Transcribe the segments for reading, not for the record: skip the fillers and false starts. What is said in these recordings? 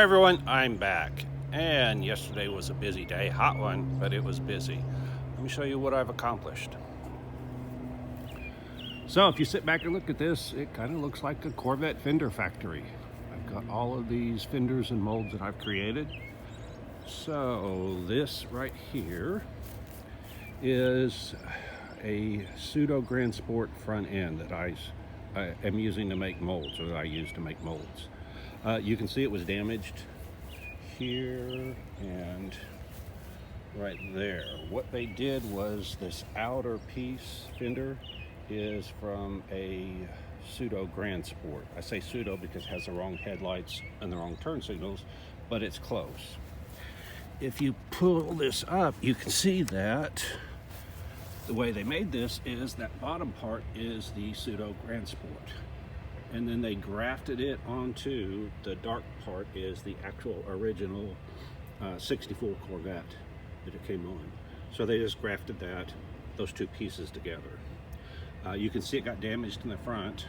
everyone, I'm back. And yesterday was a busy day, hot one, but it was busy. Let me show you what I've accomplished. So if you sit back and look at this, it kind of looks like a Corvette fender factory. I've got all of these fenders and molds that I've created. So this right here is a pseudo Grand Sport front end that I am using to make molds, or that I use to make molds. You can see it was damaged here and right there. What they did was this outer piece fender is from a pseudo Grand Sport. I say pseudo because it has the wrong headlights and the wrong turn signals, but it's close. If you pull this up, you can see that the way they made this is that bottom part is the pseudo Grand Sport, and then they grafted it onto the dark part is the actual original 64 Corvette that it came on. So they just grafted those two pieces together. You can see it got damaged in the front,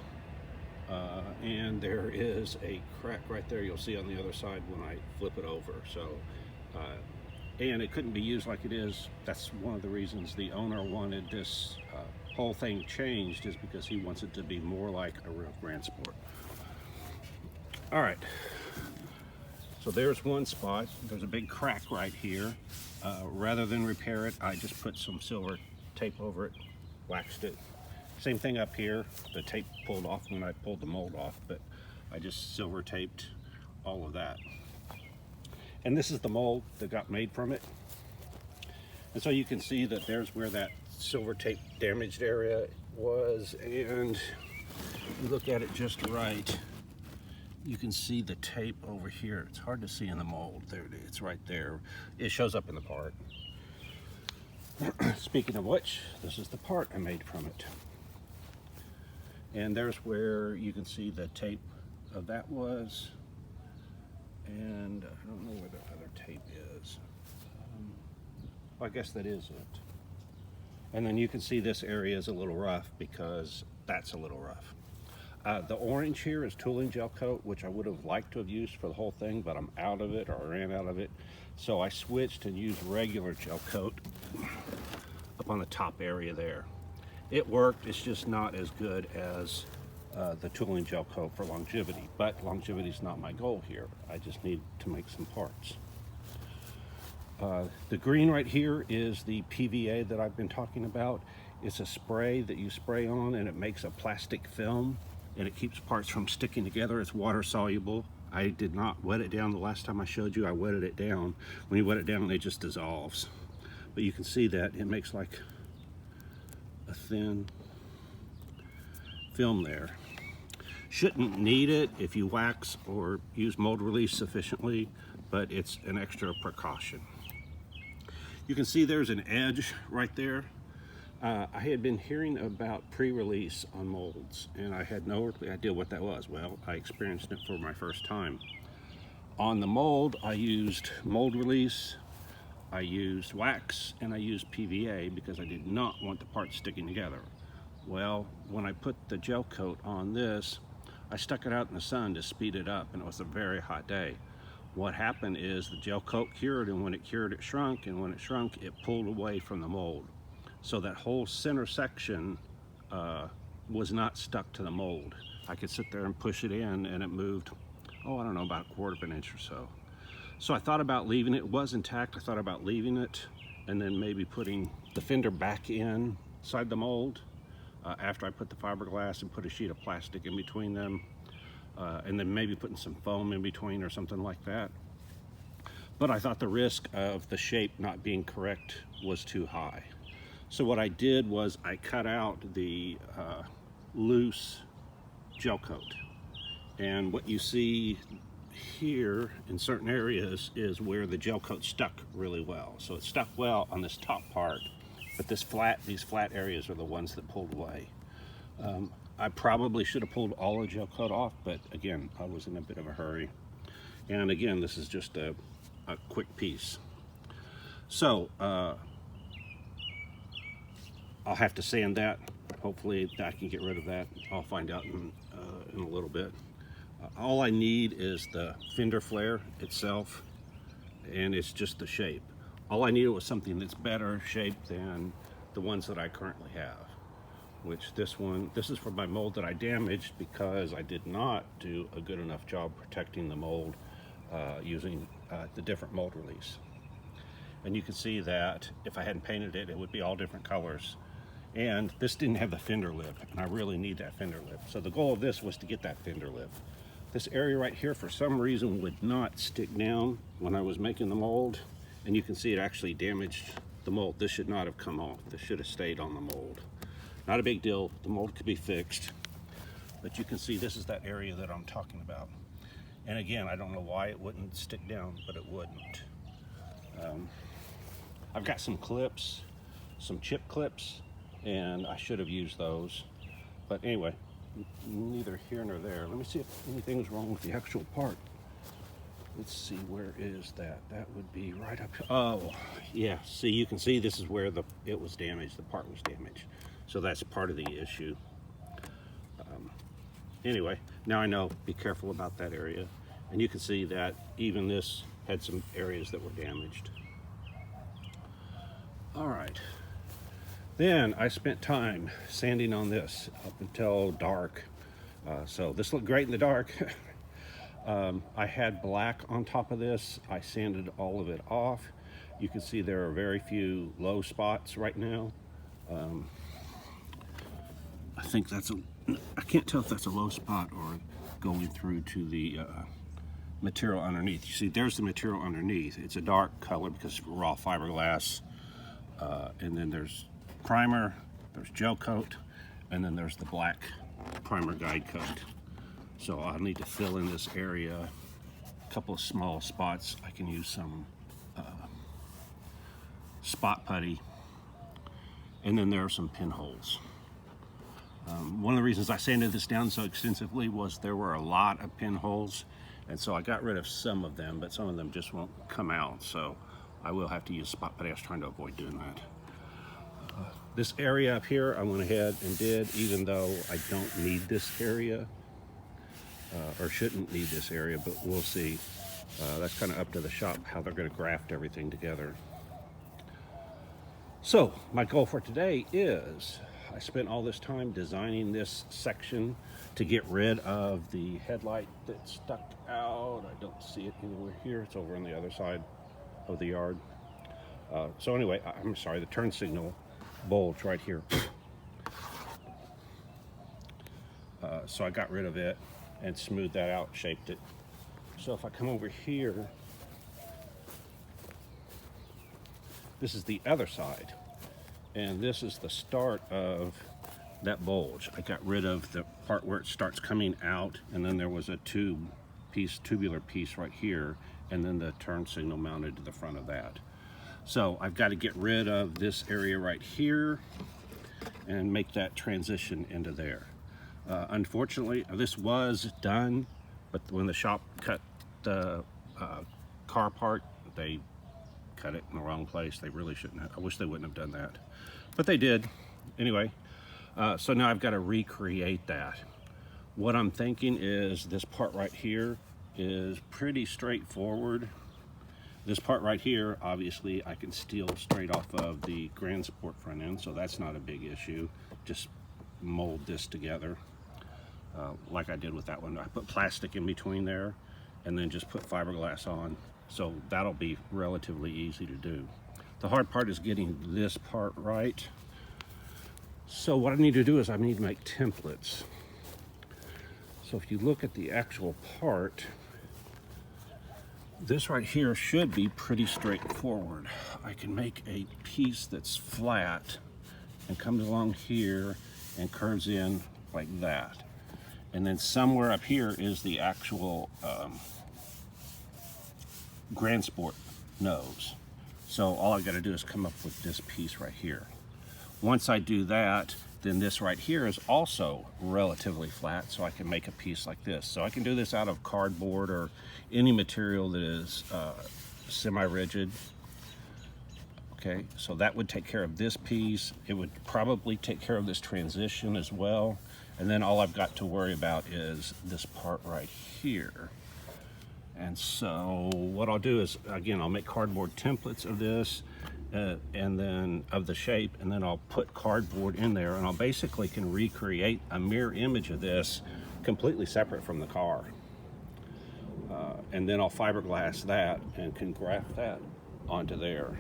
and there is a crack right there you'll see on the other side when I flip it over. So and it couldn't be used like it is. That's one of the reasons the owner wanted this whole thing changed, is because he wants it to be more like a real Grand Sport. All right, so there's one spot. There's a big crack right here. Rather than repair it, I just put some silver tape over it, waxed it. Same thing up here. The tape pulled off when I pulled the mold off, but I just silver taped all of that. And this is the mold that got made from it. And so you can see that there's where that silver tape damaged area was, and you look at it just right, you can see the tape over here. It's hard to see in the mold. There it is, it's right there. It shows up in the part. Speaking of which, this is the part I made from it. And there's where you can see the tape of that was. And I don't know where the other tape is. Well, I guess that is it. And then you can see this area is a little rough because that's a little rough. The orange here is tooling gel coat, which I would have liked to have used for the whole thing, but I'm out of it, or I ran out of it. So I switched and used regular gel coat up on the top area there. It worked, it's just not as good as the tooling gel coat for longevity, but longevity is not my goal here. I just need to make some parts. The green right here is the PVA that I've been talking about. It's a spray that you spray on, and it makes a plastic film, and it keeps parts from sticking together. It's water soluble. I did not wet it down the last time I showed you. I wetted it down. When you wet it down, it just dissolves. But you can see that it makes like a thin film there. Shouldn't need it if you wax or use mold release sufficiently, but it's an extra precaution. You can see there's an edge right there. I had been hearing about pre-release on molds, and I had no idea what that was. Well, I experienced it for my first time. On the mold, I used mold release, I used wax, and I used PVA because I did not want the parts sticking together. Well, when I put the gel coat on this, I stuck it out in the sun to speed it up, and it was a very hot day. What happened is the gel coat cured, and when it cured, it shrunk, and when it shrunk, it pulled away from the mold. So that whole center section was not stuck to the mold. I could sit there and push it in, and it moved, oh, I don't know, about 1/4 of an inch or so. So I thought about leaving it. It was intact. I thought about leaving it, and then maybe putting the fender back inside the mold after I put the fiberglass and put a sheet of plastic in between them, and then maybe putting some foam in between or something like that. But I thought the risk of the shape not being correct was too high. So what I did was I cut out the loose gel coat. And what you see here in certain areas is where the gel coat stuck really well. So it stuck well on this top part, but these flat areas are the ones that pulled away. I probably should have pulled all the gel coat off, but again, I was in a bit of a hurry. And again, this is just a quick piece. So I'll have to sand that. Hopefully I can get rid of that. I'll find out in a little bit. All I need is the fender flare itself, and it's just the shape. All I needed was something that's better shaped than the ones that I currently have, which this is for my mold that I damaged because I did not do a good enough job protecting the mold using the different mold release. And you can see that if I hadn't painted it, it would be all different colors. And this didn't have the fender lip, and I really need that fender lip. So the goal of this was to get that fender lip. This area right here, for some reason, would not stick down when I was making the mold. And you can see it actually damaged the mold. This should not have come off. This should have stayed on the mold. Not a big deal. The mold could be fixed. But you can see this is that area that I'm talking about. And again, I don't know why it wouldn't stick down, but it wouldn't. I've got some clips, some chip clips, and I should have used those. But anyway, neither here nor there. Let me see if anything's wrong with the actual part. Let's see, where is that? That would be right up here. Oh, yeah, see, you can see this is where it was damaged, the part was damaged. So that's part of the issue. Anyway, now I know, be careful about that area. And you can see that even this had some areas that were damaged. All right. Then I spent time sanding on this up until dark. So this looked great in the dark. I had black on top of this. I sanded all of it off. You can see there are very few low spots right now. I think I can't tell if that's a low spot or going through to the material underneath. You see, there's the material underneath. It's a dark color because it's raw fiberglass. And then there's primer, there's gel coat, and then there's the black primer guide coat. So I'll need to fill in this area, a couple of small spots. I can use some spot putty, and then there are some pinholes. One of the reasons I sanded this down so extensively was there were a lot of pinholes, and so I got rid of some of them, but some of them just won't come out, so I will have to use spot putty. I was trying to avoid doing that. This area up here I went ahead and did, even though I don't need this area, or shouldn't need this area, but we'll see. That's kind of up to the shop how they're going to graft everything together. So my goal for today is, I spent all this time designing this section to get rid of the headlight that stuck out. I don't see it anywhere here. It's over on the other side of the yard. So anyway, I'm sorry, the turn signal bulge right here. So I got rid of it and smoothed that out, shaped it. So if I come over here, this is the other side, and this is the start of that bulge. I got rid of the part where it starts coming out, and then there was a tubular piece right here, and then the turn signal mounted to the front of that. So I've got to get rid of this area right here and make that transition into there. Unfortunately, this was done, but when the shop cut the car part, they cut it in the wrong place. They really shouldn't have. I wish they wouldn't have done that, but they did. Anyway, so now I've got to recreate that. What I'm thinking is this part right here is pretty straightforward. This part right here, obviously, I can steal straight off of the Grand Sport front end, so that's not a big issue. Just mold this together like I did with that one. I put plastic in between there and then just put fiberglass on, so that'll be relatively easy to do. The hard part is getting this part right. So what I need to do is I need to make templates. So if you look at the actual part, this right here should be pretty straightforward. I can make a piece that's flat and comes along here and curves in like that. And then somewhere up here is the actual Grand Sport nose. So all I got to do is come up with this piece right here. Once I do that, then this right here is also relatively flat, so I can make a piece like this. So I can do this out of cardboard or any material that is semi-rigid. Okay, so that would take care of this piece. It would probably take care of this transition as well. And then all I've got to worry about is this part right here. And so what I'll do is, again, I'll make cardboard templates of this and then of the shape, and then I'll put cardboard in there, and I'll basically can recreate a mirror image of this completely separate from the car. And then I'll fiberglass that and can graft that onto there.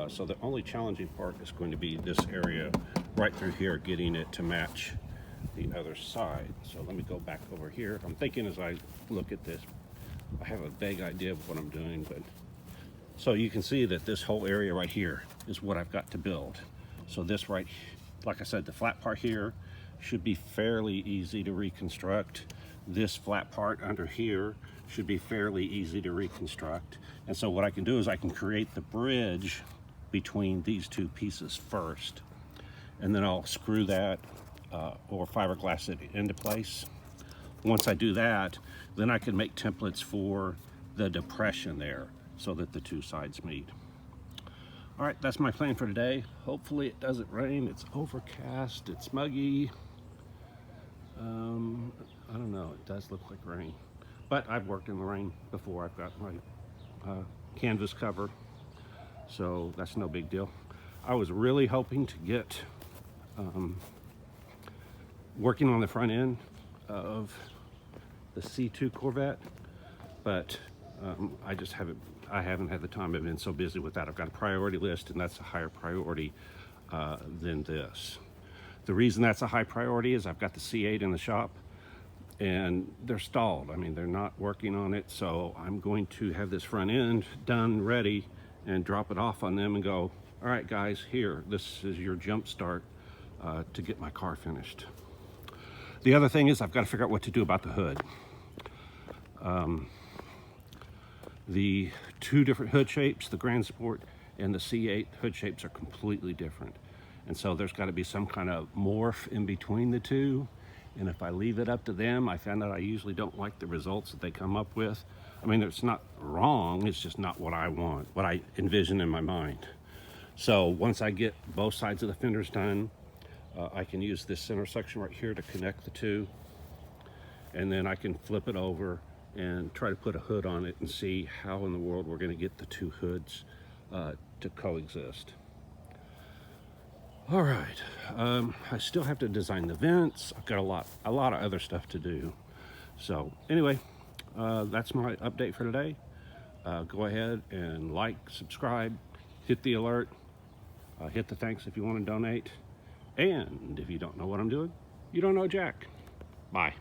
So the only challenging part is going to be this area right through here, getting it to match the other side. So let me go back over here. I'm thinking as I look at this, I have a vague idea of what I'm doing, but so you can see that this whole area right here is what I've got to build. So this right, like I said, the flat part here should be fairly easy to reconstruct. This flat part under here should be fairly easy to reconstruct. And so what I can do is I can create the bridge between these two pieces first, and then I'll screw that or fiberglass it into place. Once I do that, then I can make templates for the depression there so that the two sides meet. All right, that's my plan for today. Hopefully it doesn't rain. It's overcast, it's muggy. I don't know, it does look like rain. But I've worked in the rain before. I've got my canvas cover, so that's no big deal. I was really hoping to get working on the front end of the C2 Corvette, but I haven't had the time. I've been so busy with that. I've got a priority list, and that's a higher priority than this. The reason that's a high priority is I've got the C8 in the shop, and they're stalled. I mean, they're not working on it, so I'm going to have this front end done, ready, and drop it off on them and go, all right, guys, here, this is your jump start to get my car finished. The other thing is I've got to figure out what to do about the hood. The two different hood shapes, the Grand Sport and the C8 hood shapes, are completely different. And so there's got to be some kind of morph in between the two. And if I leave it up to them, I found out I usually don't like the results that they come up with. I mean, it's not wrong, it's just not what I want, what I envision in my mind. So once I get both sides of the fenders done, I can use this center section right here to connect the two. And then I can flip it over and try to put a hood on it and see how in the world we're going to get the two hoods to coexist. All right, I still have to design the vents. I've got a lot of other stuff to do. So anyway, that's my update for today. Go ahead and like, subscribe, hit the alert, hit the thanks if you want to donate. And if you don't know what I'm doing, you don't know Jack. Bye.